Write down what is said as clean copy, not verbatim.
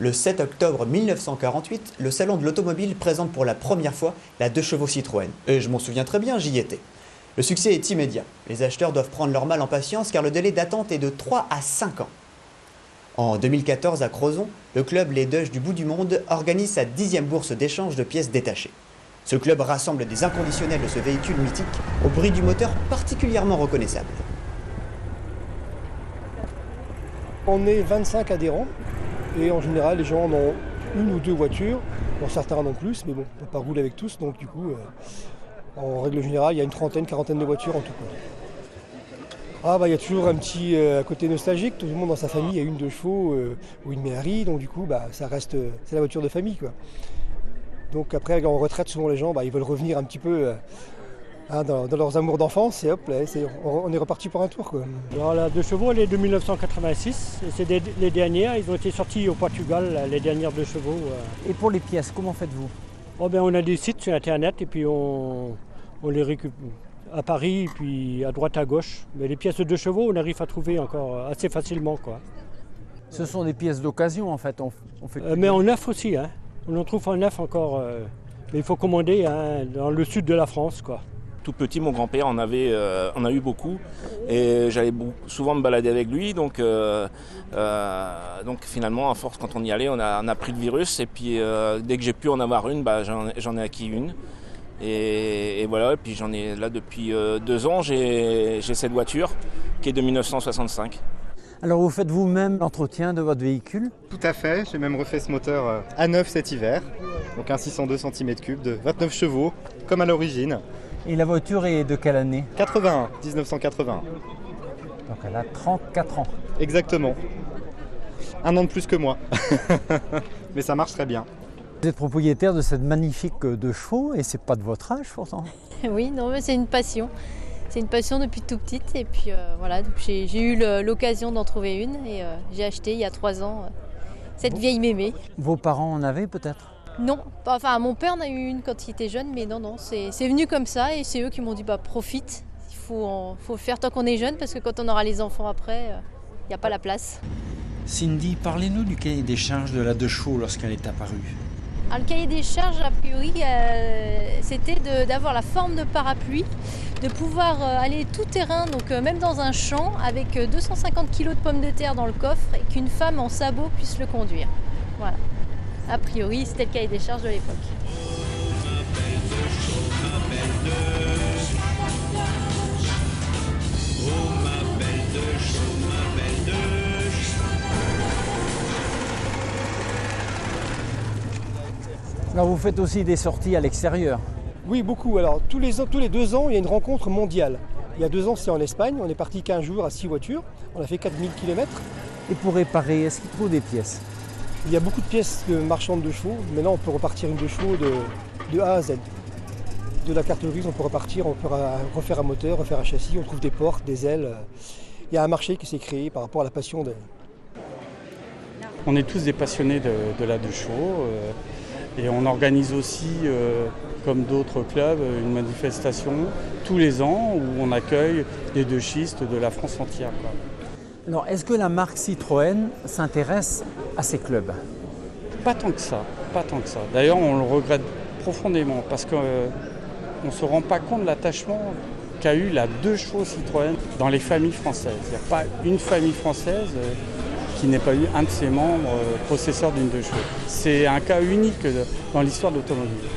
Le 7 octobre 1948, le salon de l'automobile présente pour la première fois la 2 chevaux Citroën. Et je m'en souviens très bien, j'y étais. Le succès est immédiat. Les acheteurs doivent prendre leur mal en patience car le délai d'attente est de 3 à 5 ans. En 2014, à Crozon, le club Les Deuches du Bout du Monde organise sa 10e bourse d'échange de pièces détachées. Ce club rassemble des inconditionnels de ce véhicule mythique au bruit du moteur particulièrement reconnaissable. On est 25 adhérents et en général les gens en ont une ou deux voitures. Bon, certains en ont plus, mais bon, on ne peut pas rouler avec tous, donc du coup, en règle générale, il y a une trentaine, quarantaine de voitures en tout cas. Il y a toujours un petit côté nostalgique, tout le monde dans sa famille a une 2 chevaux ou une Méhari, donc du coup ça reste, c'est la voiture de famille, quoi. Donc après en retraite souvent les gens ils veulent revenir un petit peu dans leurs amours d'enfance et hop là, on est reparti pour un tour, quoi. Alors la 2 chevaux elle est de 1986, et c'est les dernières, ils ont été sortis au Portugal, les dernières 2 chevaux. Et pour les pièces, comment faites-vous? On a des sites sur internet et puis on les récupère à Paris, puis à droite à gauche. Mais les pièces de 2 chevaux, on arrive à trouver encore assez facilement, quoi. Ce sont des pièces d'occasion en fait. Mais en neuf aussi, hein. On en trouve en neuf encore. Mais il faut commander dans le sud de la France, quoi. Tout petit, mon grand-père en a eu beaucoup et j'allais souvent me balader avec lui. Donc finalement, à force, quand on y allait, on a pris le virus. Et puis dès que j'ai pu en avoir une, j'en ai acquis une. Et voilà, et puis j'en ai là depuis 2 ans, j'ai cette voiture qui est de 1965. Alors vous faites vous-même l'entretien de votre véhicule? Tout à fait, j'ai même refait ce moteur à neuf cet hiver, donc un 602 cm3 de 29 chevaux, comme à l'origine. Et la voiture est de quelle année? 1981. Donc elle a 34 ans. Exactement. 1 an de plus que moi. Mais ça marche très bien. Vous êtes propriétaire de cette magnifique 2 chevaux et c'est pas de votre âge pourtant. Oui, non, mais c'est une passion. C'est une passion depuis toute petite et puis voilà, j'ai eu l'occasion d'en trouver une et j'ai acheté il y a 3 ans cette vieille mémé. Vos parents en avaient peut-être? Non, enfin mon père en a eu une quand il était jeune, mais non, c'est venu comme ça et c'est eux qui m'ont dit profite, il faut le faire tant qu'on est jeune parce que quand on aura les enfants après, il n'y a pas la place. Cindy, parlez-nous du cahier des charges de la 2 chevaux lorsqu'elle est apparue. Alors, le cahier des charges, a priori, c'était d'avoir la forme de parapluie, de pouvoir aller tout terrain, donc même dans un champ, avec 250 kg de pommes de terre dans le coffre et qu'une femme en sabot puisse le conduire. Voilà. A priori, c'était le cahier des charges de l'époque. Alors vous faites aussi des sorties à l'extérieur? Oui, beaucoup. Alors tous les 2 ans, il y a une rencontre mondiale. Il y a 2 ans, c'est en Espagne, on est parti 15 jours à 6 voitures, on a fait 4000 km. Et pour réparer, est-ce qu'il faut des pièces? Il y a beaucoup de pièces de marchands de 2 chevaux. Maintenant, on peut repartir une 2 chevaux de A à Z. De la carrosserie, on peut repartir, on peut refaire un moteur, refaire un châssis, on trouve des portes, des ailes. Il y a un marché qui s'est créé par rapport à la passion de... On est tous des passionnés de la 2 chevaux. Et on organise aussi, comme d'autres clubs, une manifestation tous les ans où on accueille les 2 schistes de la France entière, quoi. Alors, est-ce que la marque Citroën s'intéresse à ces clubs? Pas tant que ça, pas tant que ça. D'ailleurs, on le regrette profondément parce qu'on ne se rend pas compte de l'attachement qu'a eu la 2 chevaux Citroën dans les familles françaises. Il n'y a pas une famille française qui n'ait pas eu un de ses membres possesseur d'une 2 chevaux. C'est un cas unique dans l'histoire de l'automobile.